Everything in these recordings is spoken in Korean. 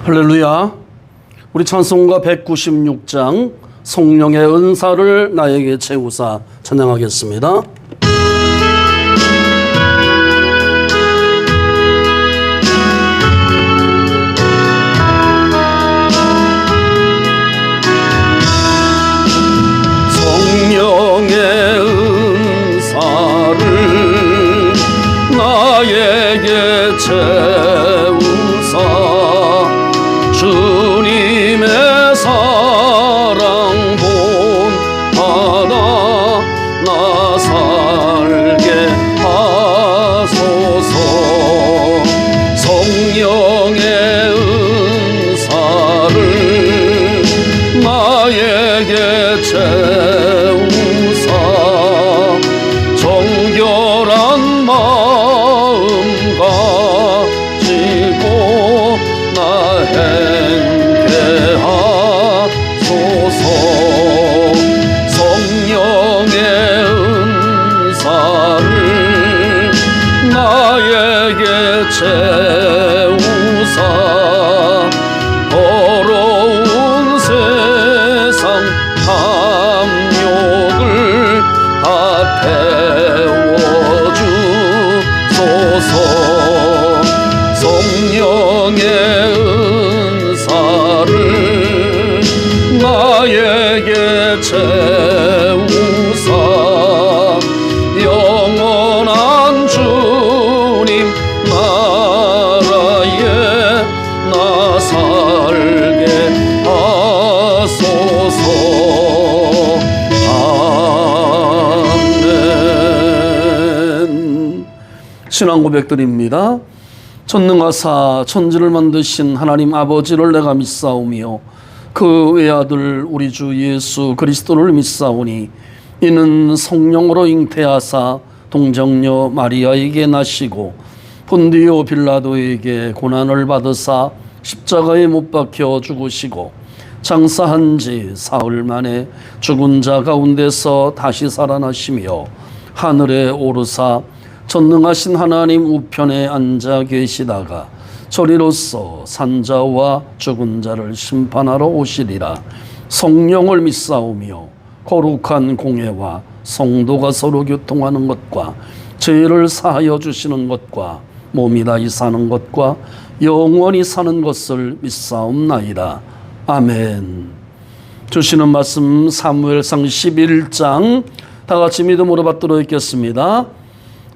할렐루야. 우리 찬송가 196장 성령의 은사를 나에게 채우사 찬양하겠습니다. 성령의 은사를 나에게 채우사 주님의 사랑 본받아 나 살게 하소서. 성령의 은사를 나에게 채우사 정결한 마음 가지고 나 행케 하소서. 성령의 은사를 나에게 채우사 더러운 세상 탐욕을 다 태워주소서. 성령의 은사를 나에게 채우사 영원한 주님 나라에 나 살게 하소서. 아멘. 신앙 고백드립니다. 전능하사 천지를 만드신 하나님 아버지를 내가 믿사오며 그 외아들 우리 주 예수 그리스도를 믿사오니 이는 성령으로 잉태하사 동정녀 마리아에게 나시고 본디오 빌라도에게 고난을 받으사 십자가에 못 박혀 죽으시고 장사한 지 사흘 만에 죽은 자 가운데서 다시 살아나시며 하늘에 오르사 전능하신 하나님 우편에 앉아 계시다가 저리로서 산자와 죽은 자를 심판하러 오시리라. 성령을 믿사오며 거룩한 공회와 성도가 서로 교통하는 것과 죄를 사하여 주시는 것과 몸이 다시 사는 것과 영원히 사는 것을 믿사옵나이다. 아멘. 주시는 말씀 사무엘상 11장 다 같이 믿음으로 받도록 읽겠습니다.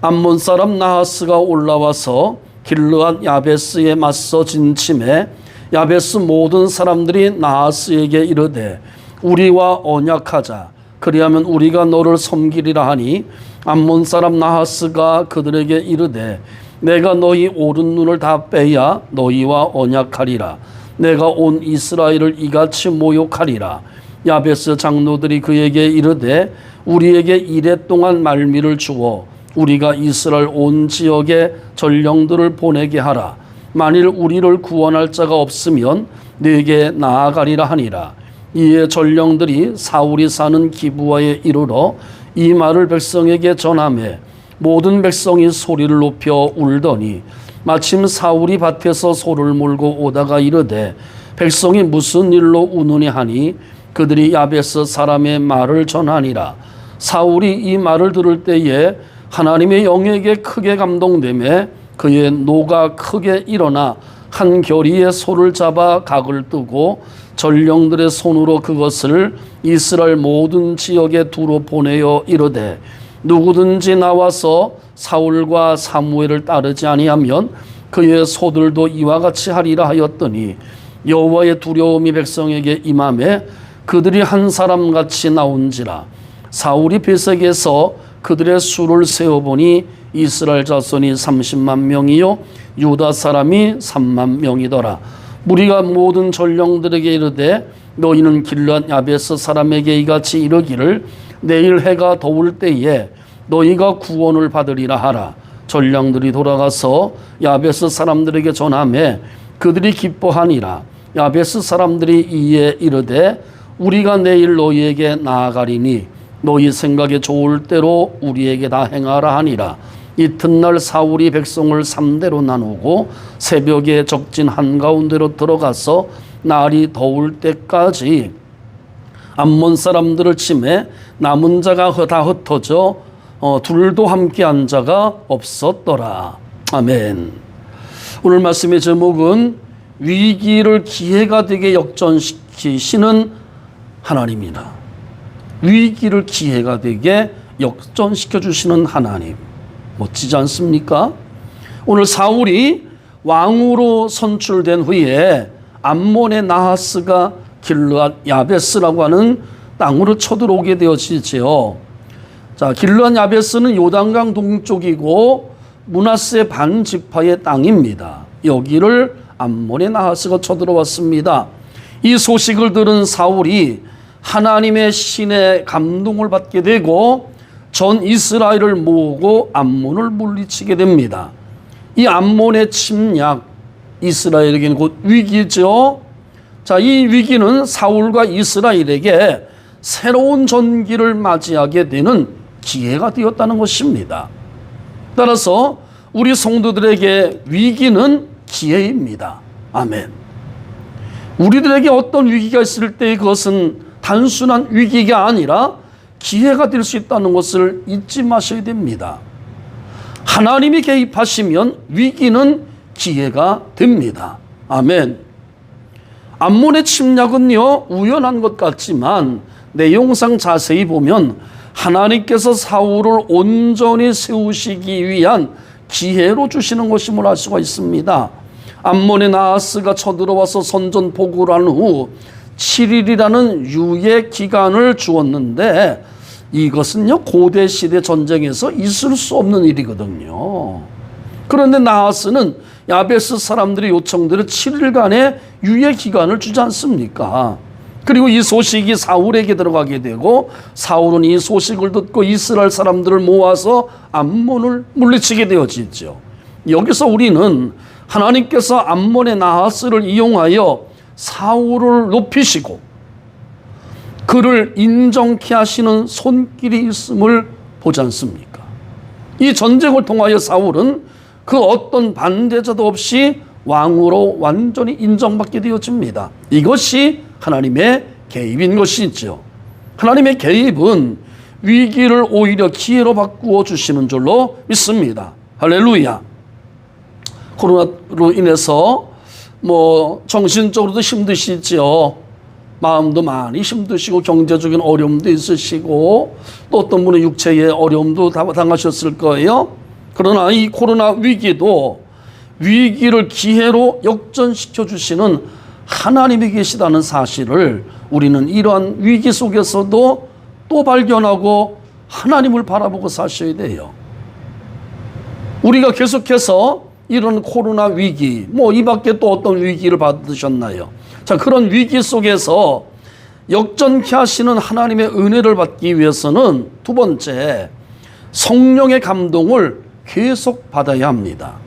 암몬 사람 나하스가 올라와서 길르앗 야베스에 맞서 진침해 야베스 모든 사람들이 나하스에게 이르되 우리와 언약하자. 그리하면 우리가 너를 섬기리라 하니 암몬 사람 나하스가 그들에게 이르되 내가 너희 오른 눈을 다 빼야 너희와 언약하리라. 내가 온 이스라엘을 이같이 모욕하리라. 야베스 장로들이 그에게 이르되 우리에게 이레 동안 말미를 주어 우리가 이스라엘 온 지역에 전령들을 보내게 하라. 만일 우리를 구원할 자가 없으면 네게 나아가리라 하니라. 이에 전령들이 사울이 사는 기브아에 이르러 이 말을 백성에게 전하매 모든 백성이 소리를 높여 울더니 마침 사울이 밭에서 소를 몰고 오다가 이르되 백성이 무슨 일로 우느냐 하니 그들이 야베스 사람의 말을 전하니라. 사울이 이 말을 들을 때에 하나님의 영에게 크게 감동되매 그의 노가 크게 일어나 한 겨리의 소를 잡아 각을 뜨고 전령들의 손으로 그것을 이스라엘 모든 지역에 두루 보내어 이르되 누구든지 나와서 사울과 사무엘을 따르지 아니하면 그의 소들도 이와 같이 하리라 하였더니 여호와의 두려움이 백성에게 임하매 그들이 한 사람같이 나온지라. 사울이 베색에서 그들의 수를 세어보니 이스라엘 자손이 30만 명이요 유다 사람이 3만 명이더라. 무리가 모든 전령들에게 이르되 너희는 길르앗 야베스 사람에게 이같이 이르기를 내일 해가 더울 때에 너희가 구원을 받으리라 하라. 전령들이 돌아가서 야베스 사람들에게 전하매 그들이 기뻐하니라. 야베스 사람들이 이에 이르되 우리가 내일 너희에게 나아가리니 너희 생각에 좋을 대로 우리에게 다 행하라 하니라. 이튿날 사울이 백성을 3대로 나누고 새벽에 적진 한가운데로 들어가서 날이 더울 때까지 암몬 사람들을 치매 남은 자가 다 흩어져 둘도 함께한 자가 없었더라. 아멘. 오늘 말씀의 제목은 위기를 기회가 되게 역전시키시는 하나님이다. 위기를 기회가 되게 역전시켜 주시는 하나님. 멋지지 않습니까? 오늘 사울이 왕으로 선출된 후에 암몬의 나하스가 길르앗 야베스라고 하는 땅으로 쳐들어오게 되어지죠. 자, 길르앗 야베스는 요단강 동쪽이고 므낫세 반지파의 땅입니다. 여기를 암몬의 나하스가 쳐들어왔습니다. 이 소식을 들은 사울이 하나님의 신의 감동을 받게 되고 전 이스라엘을 모으고 암몬을 물리치게 됩니다. 이 암몬의 침략, 이스라엘에게는 곧 위기죠. 자, 이 위기는 사울과 이스라엘에게 새로운 전기를 맞이하게 되는 기회가 되었다는 것입니다. 따라서 우리 성도들에게 위기는 기회입니다. 아멘. 우리들에게 어떤 위기가 있을 때 그것은 단순한 위기가 아니라 기회가 될 수 있다는 것을 잊지 마셔야 됩니다. 하나님이 개입하시면 위기는 기회가 됩니다. 아멘. 암몬의 침략은요, 우연한 것 같지만 내용상 자세히 보면 하나님께서 사울을 온전히 세우시기 위한 기회로 주시는 것임을 알 수가 있습니다. 암몬의 나하스가 쳐들어와서 선전포고를 한 후 7일이라는 유예 기간을 주었는데 이것은요, 고대 시대 전쟁에서 있을 수 없는 일이거든요. 그런데 나하스는 야베스 사람들의 요청대로 7일간의 유예 기간을 주지 않습니까? 그리고 이 소식이 사울에게 들어가게 되고 사울은 이 소식을 듣고 이스라엘 사람들을 모아서 암몬을 물리치게 되어지죠. 여기서 우리는 하나님께서 암몬의 나하스를 이용하여 사울을 높이시고 그를 인정케 하시는 손길이 있음을 보지 않습니까? 이 전쟁을 통하여 사울은 그 어떤 반대자도 없이 왕으로 완전히 인정받게 되어집니다. 이것이 하나님의 개입인 것이죠. 하나님의 개입은 위기를 오히려 기회로 바꾸어 주시는 줄로 믿습니다. 할렐루야. 코로나로 인해서 정신적으로도 힘드시죠. 마음도 많이 힘드시고 경제적인 어려움도 있으시고 또 어떤 분은 육체의 어려움도 당하셨을 거예요. 그러나 이 코로나 위기도 위기를 기회로 역전시켜 주시는 하나님이 계시다는 사실을 우리는 이러한 위기 속에서도 또 발견하고 하나님을 바라보고 사셔야 돼요. 우리가 계속해서 이런 코로나 위기, 이 밖에 또 어떤 위기를 받으셨나요? 자, 그런 위기 속에서 역전케 하시는 하나님의 은혜를 받기 위해서는 두 번째, 성령의 감동을 계속 받아야 합니다.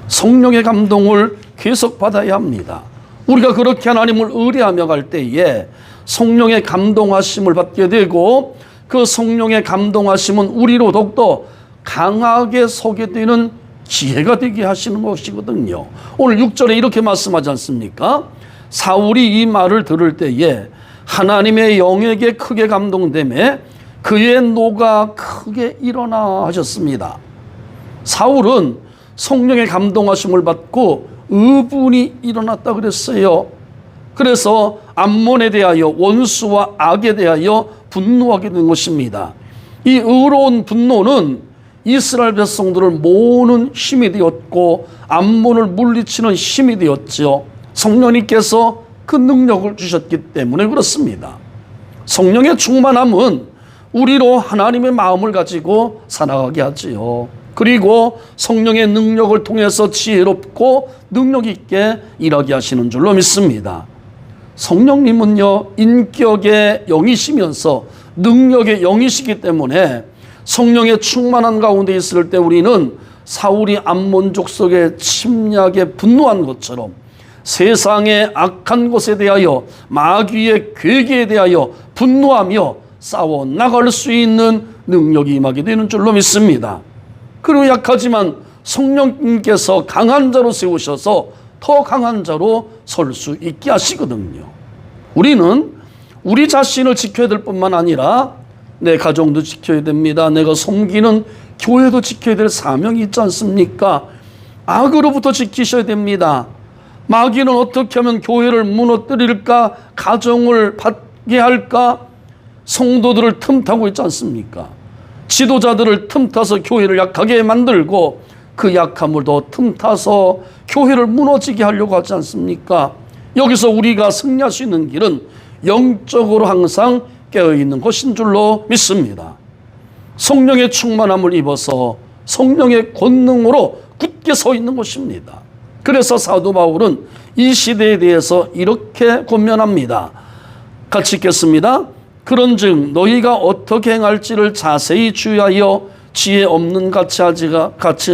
성령의 감동을 계속 받아야 합니다. 우리가 그렇게 하나님을 의뢰하며 갈 때에 성령의 감동하심을 받게 되고 그 성령의 감동하심은 우리로 더욱더 강하게 서게 되는 기회가 되게 하시는 것이거든요. 오늘 6절에 이렇게 말씀하지 않습니까? 사울이 이 말을 들을 때에 하나님의 영에게 크게 감동되매 그의 노가 크게 일어나 하셨습니다. 사울은 성령의 감동하심을 받고 의분이 일어났다 그랬어요. 그래서 암몬에 대하여 원수와 악에 대하여 분노하게 된 것입니다. 이 의로운 분노는 이스라엘 백성들을 모으는 힘이 되었고 암몬을 물리치는 힘이 되었죠. 성령님께서 그 능력을 주셨기 때문에 그렇습니다. 성령의 충만함은 우리로 하나님의 마음을 가지고 살아가게 하지요. 그리고 성령의 능력을 통해서 지혜롭고 능력 있게 일하게 하시는 줄로 믿습니다. 성령님은요, 인격의 영이시면서 능력의 영이시기 때문에 성령의 충만한 가운데 있을 때 우리는 사울이 암몬 족속의 침략에 분노한 것처럼 세상의 악한 것에 대하여 마귀의 괴계에 대하여 분노하며 싸워 나갈 수 있는 능력이 임하게 되는 줄로 믿습니다. 그리고 약하지만 성령님께서 강한 자로 세우셔서 더 강한 자로 설 수 있게 하시거든요. 우리는 우리 자신을 지켜야 될 뿐만 아니라 내 가정도 지켜야 됩니다. 내가 섬기는 교회도 지켜야 될 사명이 있지 않습니까? 악으로부터 지키셔야 됩니다. 마귀는 어떻게 하면 교회를 무너뜨릴까? 가정을 받게 할까? 성도들을 틈타고 있지 않습니까? 지도자들을 틈타서 교회를 약하게 만들고 그 약함을 더 틈타서 교회를 무너지게 하려고 하지 않습니까? 여기서 우리가 승리할 수 있는 길은 영적으로 항상 깨어있는 것인 줄로 믿습니다. 성령의 충만함을 입어서 성령의 권능으로 굳게 서 있는 것입니다. 그래서 사도 바울은 이 시대에 대해서 이렇게 권면합니다. 같이 읽겠습니다. 그런즉 너희가 어떻게 행할지를 자세히 주의하여 지혜 없는 같이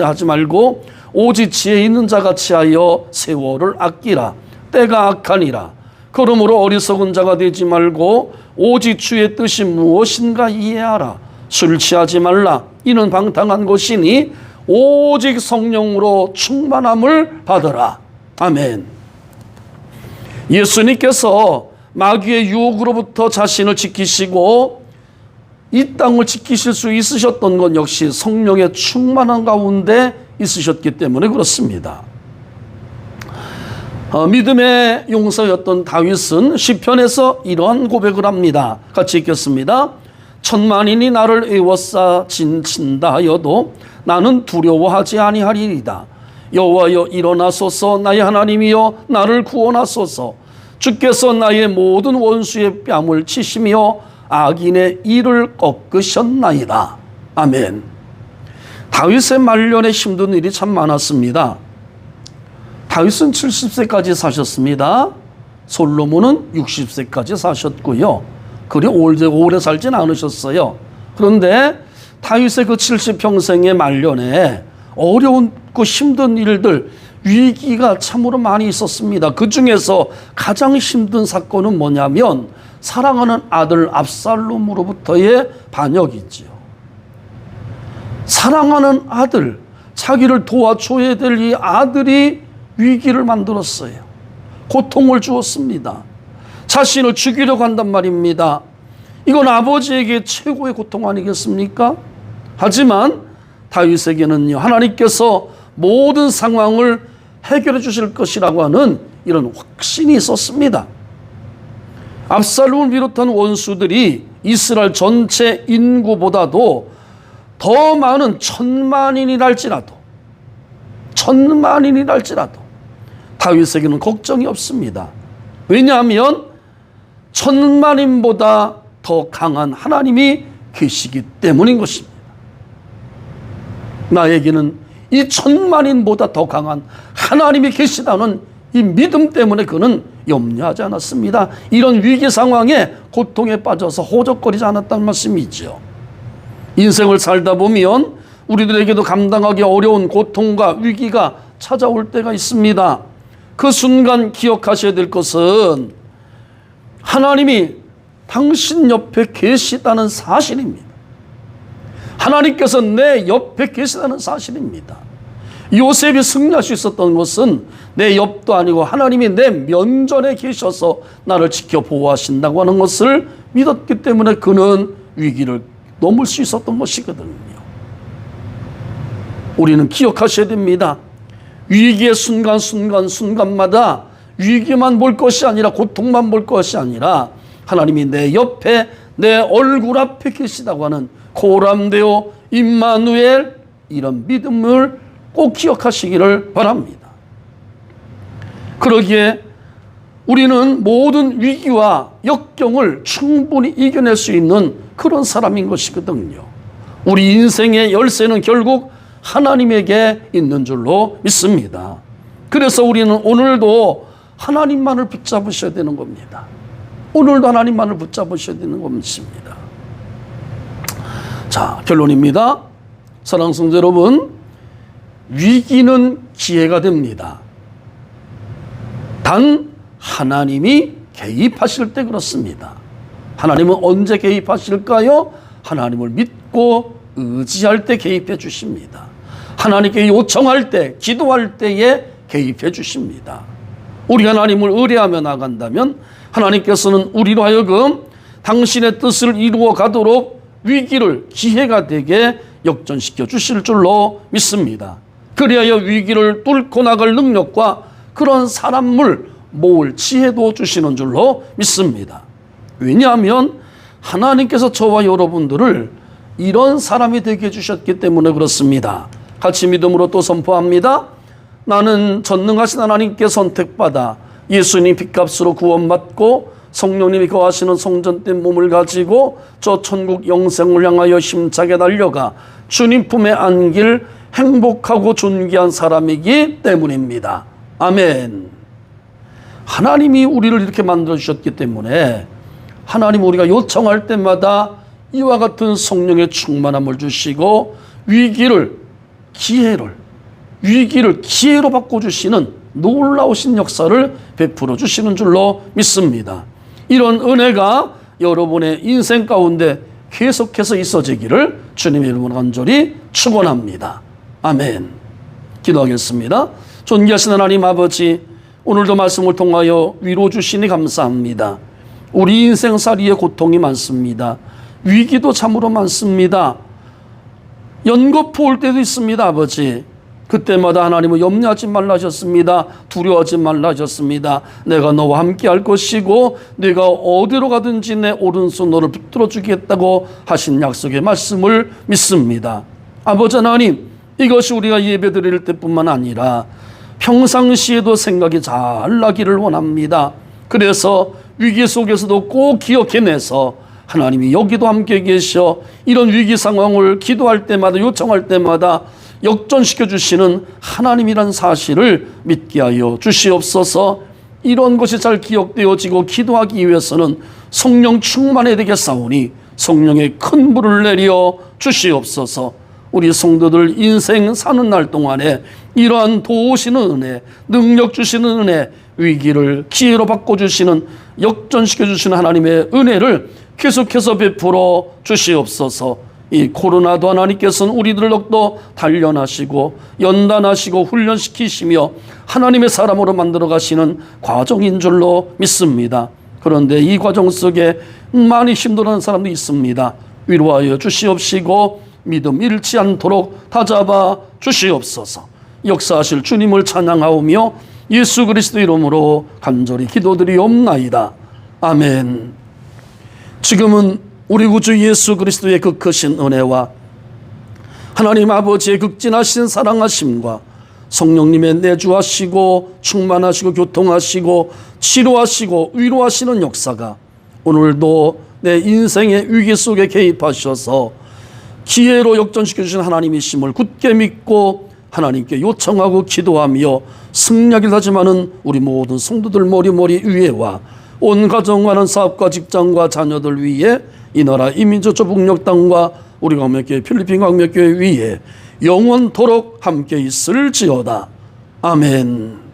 하지 말고 오직 지혜 있는 자 같이 하여 세월을 아끼라. 때가 악하니라. 그러므로 어리석은 자가 되지 말고 오직 주의 뜻이 무엇인가 이해하라. 술 취하지 말라. 이는 방탕한 것이니 오직 성령으로 충만함을 받으라. 아멘. 예수님께서 마귀의 유혹으로부터 자신을 지키시고 이 땅을 지키실 수 있으셨던 건 역시 성령의 충만함 가운데 있으셨기 때문에 그렇습니다. 믿음의 용사였던 다윗은 시편에서 이러한 고백을 합니다. 같이 읽겠습니다. 천만인이 나를 애워싸 진친다 하여도 나는 두려워하지 아니하리이다. 여호와여 일어나소서. 나의 하나님이여 나를 구원하소서. 주께서 나의 모든 원수의 뺨을 치시며 악인의 이를 꺾으셨나이다. 아멘. 다윗의 말년에 힘든 일이 참 많았습니다. 다윗은 70세까지 사셨습니다. 솔로몬은 60세까지 사셨고요. 그리 오래 살진 않으셨어요. 그런데 다윗의 그 70평생의 말년에 어려운 그 힘든 일들, 위기가 참으로 많이 있었습니다. 그 중에서 가장 힘든 사건은 뭐냐면 사랑하는 아들 압살롬으로부터의 반역이지요. 사랑하는 아들, 자기를 도와줘야 될 이 아들이 위기를 만들었어요. 고통을 주었습니다. 자신을 죽이려고 한단 말입니다. 이건 아버지에게 최고의 고통 아니겠습니까? 하지만 다윗에게는요, 하나님께서 모든 상황을 해결해 주실 것이라고 하는 이런 확신이 있었습니다. 압살롬을 비롯한 원수들이 이스라엘 전체 인구보다도 더 많은 10,000만인이랄지라도 다윗에게는 걱정이 없습니다. 왜냐하면 10,000만인보다 더 강한 하나님이 계시기 때문인 것입니다. 나에게는 이 10,000만인보다 더 강한 하나님이 계시다는 이 믿음 때문에 그는 염려하지 않았습니다. 이런 위기 상황에 고통에 빠져서 호적거리지 않았다는 말씀이죠. 인생을 살다 보면 우리들에게도 감당하기 어려운 고통과 위기가 찾아올 때가 있습니다. 그 순간 기억하셔야 될 것은 하나님이 당신 옆에 계시다는 사실입니다. 하나님께서 내 옆에 계시다는 사실입니다. 요셉이 승리할 수 있었던 것은 내 옆도 아니고 하나님이 내 면전에 계셔서 나를 지켜 보호하신다고 하는 것을 믿었기 때문에 그는 위기를 넘을 수 있었던 것이거든요. 우리는 기억하셔야 됩니다. 위기의 순간마다 위기만 볼 것이 아니라, 고통만 볼 것이 아니라 하나님이 내 옆에 내 얼굴 앞에 계시다고 하는 고람되어 임마누엘, 이런 믿음을 꼭 기억하시기를 바랍니다. 그러기에 우리는 모든 위기와 역경을 충분히 이겨낼 수 있는 그런 사람인 것이거든요. 우리 인생의 열쇠는 결국 하나님에게 있는 줄로 믿습니다. 그래서 우리는 오늘도 하나님만을 붙잡으셔야 되는 겁니다. 오늘도 하나님만을 붙잡으셔야 되는 것입니다. 자, 결론입니다. 사랑하는 성도 여러분, 위기는 기회가 됩니다. 단 하나님이 개입하실 때 그렇습니다. 하나님은 언제 개입하실까요? 하나님을 믿고 의지할 때 개입해 주십니다. 하나님께 요청할 때, 기도할 때에 개입해 주십니다. 우리가 하나님을 의뢰하며 나간다면 하나님께서는 우리로 하여금 당신의 뜻을 이루어 가도록 위기를 기회가 되게 역전시켜 주실 줄로 믿습니다. 그리하여 위기를 뚫고 나갈 능력과 그런 사람을 모을 지혜도 주시는 줄로 믿습니다. 왜냐하면 하나님께서 저와 여러분들을 이런 사람이 되게 해주셨기 때문에 그렇습니다. 같이 믿음으로 또 선포합니다. 나는 전능하신 하나님께 선택받아 예수님 핏값으로 구원받고 성령님이 거하시는 성전된 몸을 가지고 저 천국 영생을 향하여 힘차게 달려가 주님 품에 안길 행복하고 존귀한 사람이기 때문입니다. 아멘. 하나님이 우리를 이렇게 만들어주셨기 때문에 하나님 우리가 요청할 때마다 이와 같은 성령의 충만함을 주시고 위기를 기회로 바꿔주시는 놀라우신 역사를 베풀어 주시는 줄로 믿습니다. 이런 은혜가 여러분의 인생 가운데 계속해서 있어지기를 주님의 이름으로 간절히 축원합니다. 아멘. 기도하겠습니다. 존귀하신 하나님 아버지, 오늘도 말씀을 통하여 위로 주시니 감사합니다. 우리 인생살이에 고통이 많습니다. 위기도 참으로 많습니다. 연거푸 올 때도 있습니다. 아버지, 그때마다 하나님은 염려하지 말라 하셨습니다. 두려워하지 말라 하셨습니다. 내가 너와 함께 할 것이고 네가 어디로 가든지 내 오른손 너를 붙들어 주겠다고 하신 약속의 말씀을 믿습니다. 아버지 하나님, 이것이 우리가 예배 드릴 때뿐만 아니라 평상시에도 생각이 잘 나기를 원합니다. 그래서 위기 속에서도 꼭 기억해내서 하나님이 여기도 함께 계셔 이런 위기 상황을 기도할 때마다 요청할 때마다 역전시켜 주시는 하나님이란 사실을 믿게 하여 주시옵소서. 이런 것이 잘 기억되어지고 기도하기 위해서는 성령 충만해야 되겠사오니 성령의 큰 불을 내려 주시옵소서. 우리 성도들 인생 사는 날 동안에 이러한 도우시는 은혜, 능력 주시는 은혜, 위기를 기회로 바꿔주시는 역전시켜 주시는 하나님의 은혜를 계속해서 베풀어 주시옵소서. 이 코로나도 하나님께서는 우리들을 더욱더 단련하시고 연단하시고 훈련시키시며 하나님의 사람으로 만들어 가시는 과정인 줄로 믿습니다. 그런데 이 과정 속에 많이 힘들어하는 사람도 있습니다. 위로하여 주시옵시고 믿음 잃지 않도록 다잡아 주시옵소서. 역사하실 주님을 찬양하오며 예수 그리스도 이름으로 간절히 기도드리옵나이다. 아멘. 지금은 우리 구주 예수 그리스도의 그 크신 은혜와 하나님 아버지의 극진하신 사랑하심과 성령님의 내주하시고 충만하시고 교통하시고 치료하시고 위로하시는 역사가 오늘도 내 인생의 위기 속에 개입하셔서 기회로 역전시켜 주신 하나님이심을 굳게 믿고 하나님께 요청하고 기도하며 승리하길 다짐하는 우리 모든 성도들 머리머리 위에와 온 가정과는 사업과 직장과 자녀들 위에 이 나라 이민족 북녘 땅과 우리 광명교회 필리핀 광명교회 위에 영원토록 함께 있을지어다. 아멘.